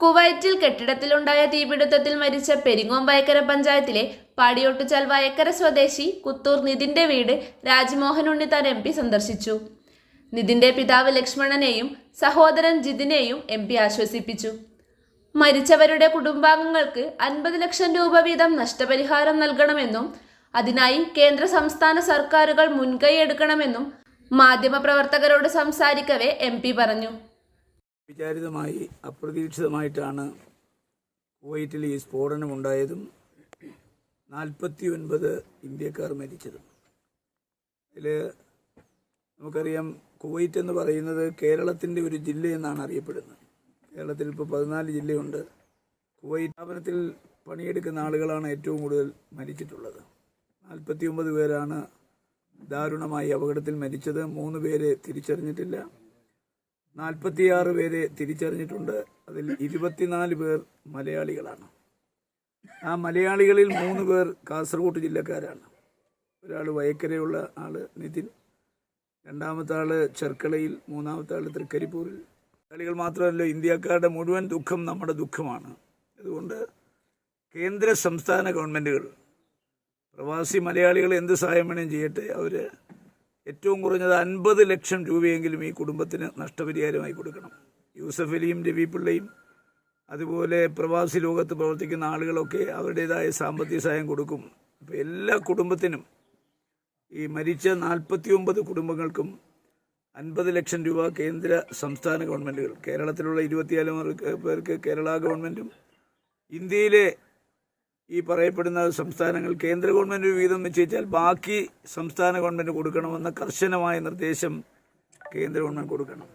കുവൈറ്റിൽ കെട്ടിടത്തിലുണ്ടായ തീപിടുത്തത്തിൽ മരിച്ച പെരിങ്ങോം വയക്കര പഞ്ചായത്തിലെ പാടിയൊട്ടുചാൽ വയക്കര സ്വദേശി കുത്തൂർ നിതിന്റെ വീട് രാജ്മോഹൻ ഉണ്ണിത്താൻ MP സന്ദർശിച്ചു. നിതിന്റെ പിതാവ് ലക്ഷ്മണനെയും സഹോദരൻ ജിതിനെയും MP ആശ്വസിപ്പിച്ചു. മരിച്ചവരുടെ കുടുംബാംഗങ്ങൾക്ക് 50 ലക്ഷം രൂപ വീതം നഷ്ടപരിഹാരം നൽകണമെന്നും അതിനായി കേന്ദ്ര സംസ്ഥാന സർക്കാരുകൾ മുൻകൈയെടുക്കണമെന്നും മാധ്യമപ്രവർത്തകരോട് സംസാരിക്കവേ MP പറഞ്ഞു. വിചാരിതമായി അപ്രതീക്ഷിതമായിട്ടാണ് കുവൈറ്റിൽ ഈ സ്ഫോടനമുണ്ടായതും 49 ഇന്ത്യക്കാർ മരിച്ചതും. ഇതിൽ നമുക്കറിയാം, കുവൈറ്റ് എന്ന് പറയുന്നത് കേരളത്തിൻ്റെ ഒരു ജില്ലയെന്നാണ് അറിയപ്പെടുന്നത്. കേരളത്തിൽ ഇപ്പോൾ 14 ജില്ലയുണ്ട്. കുവൈറ്റ് സ്ഥാപനത്തിൽ പണിയെടുക്കുന്ന ആളുകളാണ് ഏറ്റവും കൂടുതൽ മരിച്ചിട്ടുള്ളത്. 49 പേരാണ് ദാരുണമായി അപകടത്തിൽ മരിച്ചത്. 3 പേരെ തിരിച്ചറിഞ്ഞിട്ടില്ല. 46 പേരെ തിരിച്ചറിഞ്ഞിട്ടുണ്ട്. അതിൽ 24 പേർ മലയാളികളാണ്. ആ മലയാളികളിൽ 3 പേർ കാസർഗോഡ് ജില്ലക്കാരാണ്. ഒരാൾ വയക്കരയുള്ള ആള് നിതിൻ, രണ്ടാമത്തെ ആള് ചെർക്കളയിൽ, മൂന്നാമത്തെ ആള് തൃക്കരിപ്പൂരിൽ. മലയാളികൾ മാത്രമല്ല, ഇന്ത്യക്കാരുടെ മുഴുവൻ ദുഃഖം നമ്മുടെ ദുഃഖമാണ്. അതുകൊണ്ട് കേന്ദ്ര സംസ്ഥാന ഗവൺമെൻറ്റുകൾ പ്രവാസി മലയാളികൾ എന്ത് സഹായം വേണേലും ചെയ്യട്ടെ. അവർ ഏറ്റവും കുറഞ്ഞത് 50 ലക്ഷം രൂപയെങ്കിലും ഈ കുടുംബത്തിന് നഷ്ടപരിഹാരമായി കൊടുക്കണം. യൂസഫ് അലിയും രവി പിള്ളയും അതുപോലെ പ്രവാസി ലോകത്ത് പ്രവർത്തിക്കുന്ന ആളുകളൊക്കെ അവരുടേതായ സാമ്പത്തിക സഹായം കൊടുക്കും. അപ്പോൾ എല്ലാ കുടുംബത്തിനും, ഈ മരിച്ച 49 കുടുംബങ്ങൾക്കും 50 ലക്ഷം രൂപ കേന്ദ്ര സംസ്ഥാന ഗവൺമെൻറ്റുകൾ, കേരളത്തിലുള്ള 24 പേർക്ക് കേരള ഗവൺമെൻറ്റും ഇന്ത്യയിലെ ഈ പറയപ്പെടുന്ന സംസ്ഥാനങ്ങൾ കേന്ദ്ര ഗവൺമെൻറ് വീതം നിശ്ചയിച്ചാൽ ബാക്കി സംസ്ഥാന ഗവൺമെൻറ് കൊടുക്കണമെന്ന കർശനമായ നിർദ്ദേശം കേന്ദ്ര ഗവൺമെൻറ് കൊടുക്കണം.